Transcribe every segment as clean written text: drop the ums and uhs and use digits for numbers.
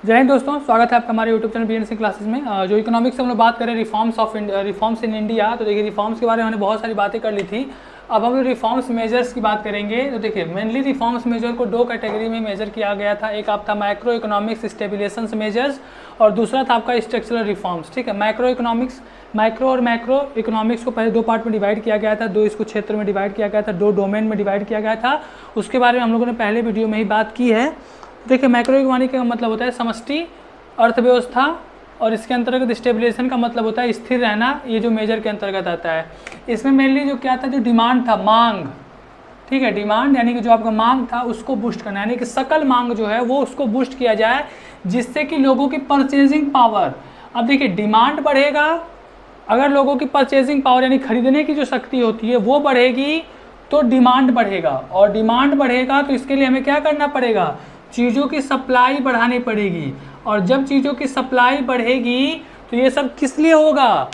जय हिंद दोस्तों, स्वागत है आपका हमारे यूट्यूब चैनल बीएनसी क्लासेस में। जो इकोनॉमिक्स से हम लोग बात करें रिफॉर्म्स इन इंडिया। तो देखिए, रिफॉर्म्स के बारे में हमने बहुत सारी बातें कर ली थी। अब हम लोग रिफॉर्म्स मेजर्स की बात करेंगे। तो देखिए, मेनली रिफॉर्म्स मेजर को दो कैटेगरी में मेजर किया गया था। एक आप था माइक्रो इकोनॉमिक्स स्टेबिलेशन मेजर्स और दूसरा था आपका स्ट्रक्चरल रिफॉर्म्स। ठीक है, माइक्रो और मैक्रो इकोनॉमिक्स को पहले दो पार्ट में डिवाइड किया गया था, दो इसको क्षेत्र में डिवाइड किया गया था, दो डोमेन में डिवाइड किया गया था। उसके बारे में हम लोगों ने पहले वीडियो में ही बात की है। देखिए, मैक्रो इकोनॉमिक का मतलब होता है समष्टि अर्थव्यवस्था और इसके अंतर्गत स्टेबलाइजेशन का मतलब होता है स्थिर रहना। ये जो मेजर के अंतर्गत आता है, इसमें मेनली जो क्या था, जो डिमांड था, मांग। ठीक है, डिमांड यानी कि जो आपका मांग था उसको बूस्ट करना, यानी कि सकल मांग जो है वो उसको बूस्ट किया जाए जिससे कि लोगों की परचेजिंग पावर। अब देखिए, डिमांड बढ़ेगा, अगर लोगों की परचेजिंग पावर यानी खरीदने की जो शक्ति होती है वो बढ़ेगी तो डिमांड बढ़ेगा, और डिमांड बढ़ेगा तो इसके लिए हमें क्या करना पड़ेगा, चीज़ों की सप्लाई बढ़ानी पड़ेगी। और जब चीज़ों की सप्लाई बढ़ेगी तो ये सब किस लिए होगा,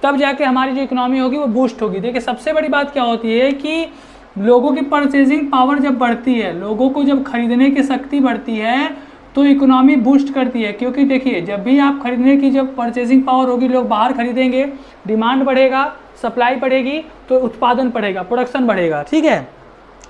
तब जाके हमारी जो इकोनॉमी होगी वो बूस्ट होगी। देखिए, सबसे बड़ी बात क्या होती है कि लोगों की परचेजिंग पावर जब बढ़ती है, लोगों को जब खरीदने की शक्ति बढ़ती है तो इकोनॉमी बूस्ट करती है। क्योंकि देखिए, जब भी आप खरीदने की जब परचेजिंग पावर होगी, लोग बाहर खरीदेंगे, डिमांड बढ़ेगा, सप्लाई बढ़ेगी तो उत्पादन बढ़ेगा, प्रोडक्शन बढ़ेगा। ठीक है,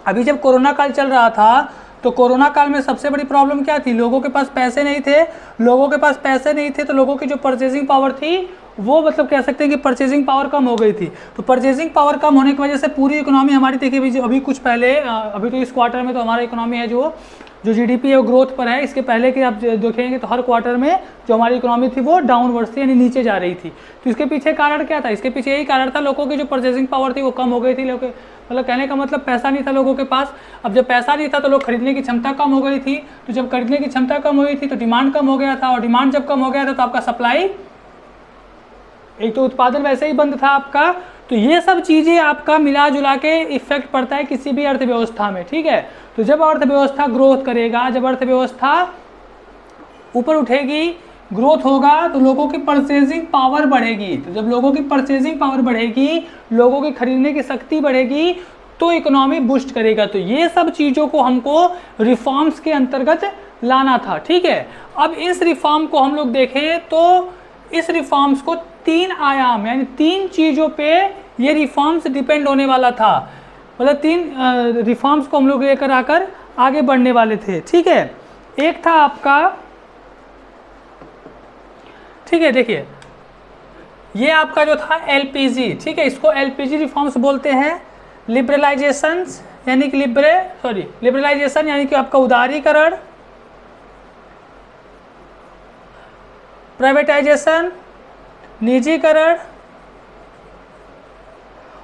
अभी जब कोरोना काल चल रहा था तो कोरोना काल में सबसे बड़ी प्रॉब्लम क्या थी, लोगों के पास पैसे नहीं थे। लोगों के पास पैसे नहीं थे तो लोगों की जो परचेजिंग पावर थी वो मतलब कह सकते हैं कि परचेजिंग पावर कम हो गई थी। तो परचेजिंग पावर कम होने की वजह से पूरी इकोनॉमी हमारी, देखिए अभी कुछ पहले, अभी तो इस क्वार्टर में तो हमारा इकोनॉमी है जो जीडीपी है वो ग्रोथ पर है। इसके पहले के आप देखेंगे तो हर क्वार्टर में जो हमारी इकोनॉमी थी वो डाउनवर्ड थी, यानी नीचे जा रही थी। तो इसके पीछे कारण क्या था, इसके पीछे यही कारण था, लोगों की जो परचेजिंग पावर थी वो कम हो गई थी। लोग मतलब कहने का मतलब पैसा नहीं था लोगों के पास। अब जब पैसा नहीं था तो लोग खरीदने की क्षमता कम हो गई थी। तो जब खरीदने की क्षमता कम हो गई थी तो डिमांड कम हो गया था, और डिमांड जब कम हो गया था तो आपका सप्लाई, एक तो उत्पादन वैसे ही बंद था आपका। तो ये सब चीज़ें आपका मिला जुला के इफेक्ट पड़ता है किसी भी अर्थव्यवस्था में। ठीक है, तो जब अर्थव्यवस्था ग्रोथ करेगा, जब अर्थव्यवस्था ऊपर उठेगी, ग्रोथ होगा, तो लोगों की परचेजिंग पावर बढ़ेगी। तो जब लोगों की परचेजिंग पावर बढ़ेगी, लोगों की खरीदने की शक्ति बढ़ेगी तो इकोनॉमी बूस्ट करेगा। तो ये सब चीज़ों को हमको रिफॉर्म्स के अंतर्गत लाना था। ठीक है, अब इस रिफॉर्म को हम लोग देखें तो इस रिफॉर्म्स को तीन आयाम यानी तीन चीज़ों पे ये रिफॉर्म्स डिपेंड होने वाला था। मतलब तीन रिफॉर्म्स को हम लोग लेकर आकर आगे बढ़ने वाले थे। ठीक है, एक था आपका, ठीक है, देखिए ये आपका जो था एलपीजी। ठीक है, इसको एलपीजी रिफॉर्म्स बोलते हैं। लिबरलाइजेशन यानी कि लिबरलाइजेशन यानी कि आपका उदारीकरण, प्राइवेटाइजेशन निजीकरण,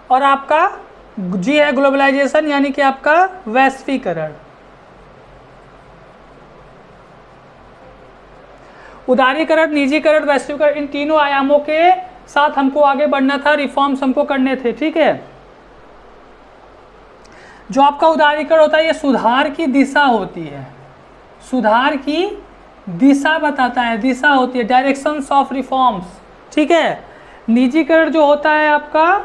और आपका जी है ग्लोबलाइजेशन यानी कि आपका वैश्वीकरण। उदारीकरण, निजीकरण, वैश्वीकरण, इन तीनों आयामों के साथ हमको आगे बढ़ना था, रिफॉर्म्स हमको करने थे। ठीक है, जो आपका उदारीकरण होता है ये सुधार की दिशा होती है, सुधार की दिशा बताता है, दिशा होती है, डायरेक्शंस ऑफ रिफॉर्म्स। ठीक है, निजीकरण जो होता है आपका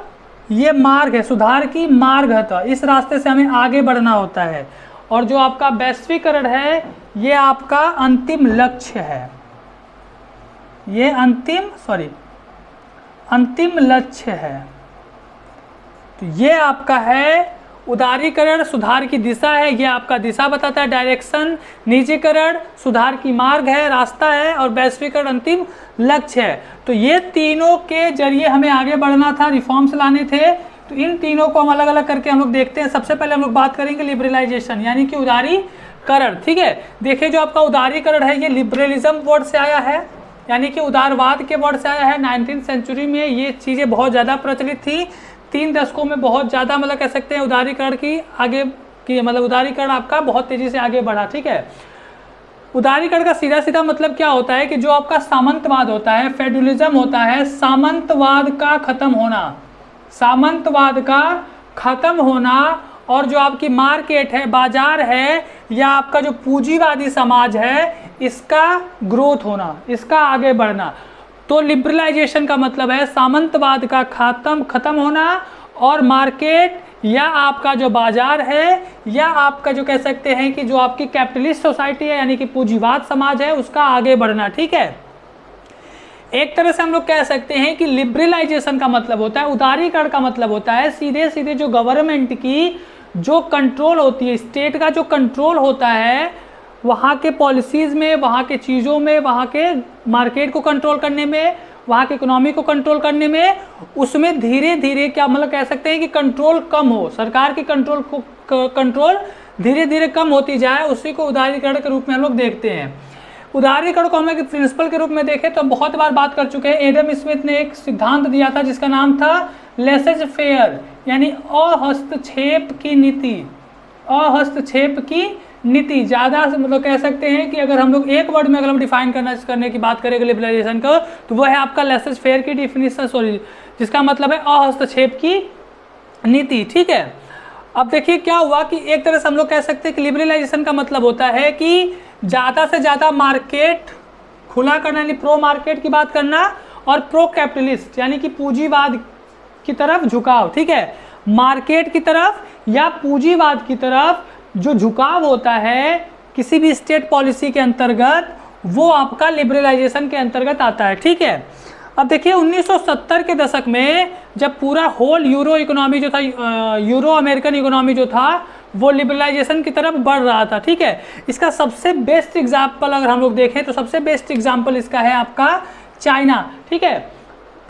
ये मार्ग है, सुधार की मार्ग है, तो इस रास्ते से हमें आगे बढ़ना होता है। और जो आपका वैश्वीकरण है ये आपका अंतिम लक्ष्य है, ये अंतिम लक्ष्य है। तो ये आपका है उदारीकरण, सुधार की दिशा है, ये आपका दिशा बताता है, डायरेक्शन। निजीकरण सुधार की मार्ग है, रास्ता है, और वैश्वीकरण अंतिम लक्ष्य है। तो ये तीनों के जरिए हमें आगे बढ़ना था, रिफॉर्म्स लाने थे। तो इन तीनों को हम अलग अलग करके हम लोग देखते हैं। सबसे पहले हम लोग बात करेंगे लिबरलाइजेशन यानी कि उदारीकरण। ठीक है, देखिए जो आपका उदारीकरण है ये लिबरलिज्म वर्ड से आया है, यानी कि उदारवाद के वर्ड से आया है। 19वीं सेंचुरी में ये चीज़ें बहुत ज़्यादा प्रचलित थी, 3 दशकों में बहुत ज़्यादा मतलब कह सकते हैं उदारीकरण की आगे की, मतलब उदारीकरण आपका बहुत तेज़ी से आगे बढ़ा। ठीक है, उदारीकरण का सीधा सीधा मतलब क्या होता है कि जो आपका सामंतवाद होता है, फेडरलिज्म होता है, सामंतवाद का खत्म होना, सामंतवाद का खत्म होना, और जो आपकी मार्केट है, बाजार है, या आपका जो पूंजीवादी समाज है इसका ग्रोथ होना, इसका आगे बढ़ना। तो लिबरलाइजेशन का मतलब है सामंतवाद का खत्म होना और मार्केट या आपका जो बाजार है, या आपका जो कह सकते हैं कि जो आपकी कैपिटलिस्ट सोसाइटी है यानी कि पूंजीवाद समाज है, उसका आगे बढ़ना। ठीक है, एक तरह से हम लोग कह सकते हैं कि लिबरलाइजेशन का मतलब होता है, उदारीकरण का मतलब होता है सीधे सीधे जो गवर्नमेंट की जो कंट्रोल होती है, स्टेट का जो कंट्रोल होता है वहाँ के पॉलिसीज़ में, वहाँ के चीज़ों में, वहाँ के मार्केट को कंट्रोल करने में, वहाँ की इकोनॉमी को कंट्रोल करने में, उसमें धीरे धीरे क्या मतलब कह सकते हैं कि कंट्रोल कम हो, सरकार की कंट्रोल धीरे धीरे कम होती जाए, उसी को उदारीकरण के रूप में हम लोग देखते हैं। उदारीकरण को हम लोग प्रिंसिपल के रूप में देखें तो हम बहुत बार बात कर चुके हैं। एडम स्मिथ ने एक सिद्धांत दिया था जिसका नाम था लेसेज फेयर, यानी अहस्तक्षेप की नीति। अहस्तक्षेप की नीति ज़्यादा मतलब कह सकते हैं कि अगर हम लोग एक वर्ड में अगर हम डिफाइन करने की बात करेंगे लिबरलाइजेशन को, तो वो है आपका लेसेज फेयर की डिफिनीशन, सॉरी, जिसका मतलब है अहस्तक्षेप की नीति। ठीक है, अब देखिए क्या हुआ कि एक तरह से हम लोग कह सकते हैं कि लिबरलाइजेशन का मतलब होता है कि ज़्यादा से ज़्यादा मार्केट खुला करना, यानी प्रो मार्केट की बात करना, और प्रो कैपिटलिस्ट यानी कि पूंजीवाद की तरफ झुकाव। ठीक है, मार्केट की तरफ या पूंजीवाद की तरफ जो झुकाव होता है किसी भी स्टेट पॉलिसी के अंतर्गत, वो आपका लिबरलाइजेशन के अंतर्गत आता है। ठीक है, अब देखिए 1970 के दशक में जब पूरा होल यूरो इकोनॉमी जो था, यूरो अमेरिकन इकोनॉमी जो था, वो लिबरलाइजेशन की तरफ बढ़ रहा था। ठीक है, इसका सबसे बेस्ट एग्जाम्पल अगर हम लोग देखें तो सबसे बेस्ट एग्जाम्पल इसका है आपका चाइना। ठीक है,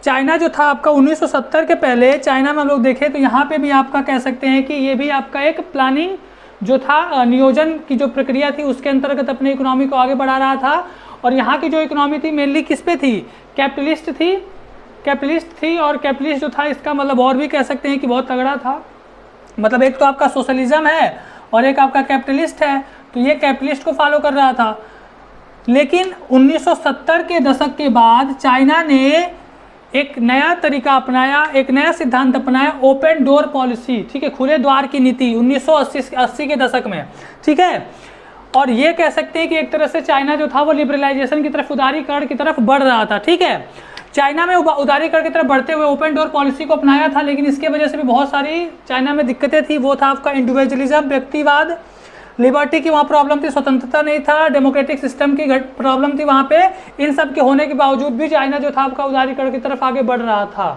चाइना जो था आपका 1970 के पहले चाइना में हम लोग देखें तो यहाँ पे भी आपका कह सकते हैं कि ये भी आपका एक प्लानिंग जो था, नियोजन की जो प्रक्रिया थी उसके अंतर्गत अपने इकोनॉमी को आगे बढ़ा रहा था। और यहाँ की जो इकोनॉमी थी मेनली किस पे थी, कैपिटलिस्ट थी। और कैपिटलिस्ट जो था इसका मतलब और भी कह सकते हैं कि बहुत तगड़ा था, मतलब एक तो आपका सोशलिज्म है और एक आपका कैपिटलिस्ट है, तो ये कैपिटलिस्ट को फॉलो कर रहा था। लेकिन 1970 के दशक के बाद चाइना ने एक नया तरीका अपनाया, एक नया सिद्धांत अपनाया, ओपन डोर पॉलिसी। ठीक है, खुले द्वार की नीति 1980 के दशक में। ठीक है, और ये कह सकते हैं कि एक तरह से चाइना जो था वो लिबरलाइजेशन की तरफ, उदारीकरण की तरफ बढ़ रहा था। ठीक है, चाइना में उदारीकरण की तरफ बढ़ते हुए ओपन डोर पॉलिसी को अपनाया था, लेकिन इसके वजह से भी बहुत सारी चाइना में दिक्कतें थी। वो था आपका इंडिविजुअलिज्म, व्यक्तिवाद, लिबर्टी की वहाँ प्रॉब्लम थी, स्वतंत्रता नहीं था, डेमोक्रेटिक सिस्टम की प्रॉब्लम थी वहाँ पे। इन सब के होने के बावजूद भी चाइना जो था आपका उदारीकरण की तरफ आगे बढ़ रहा था।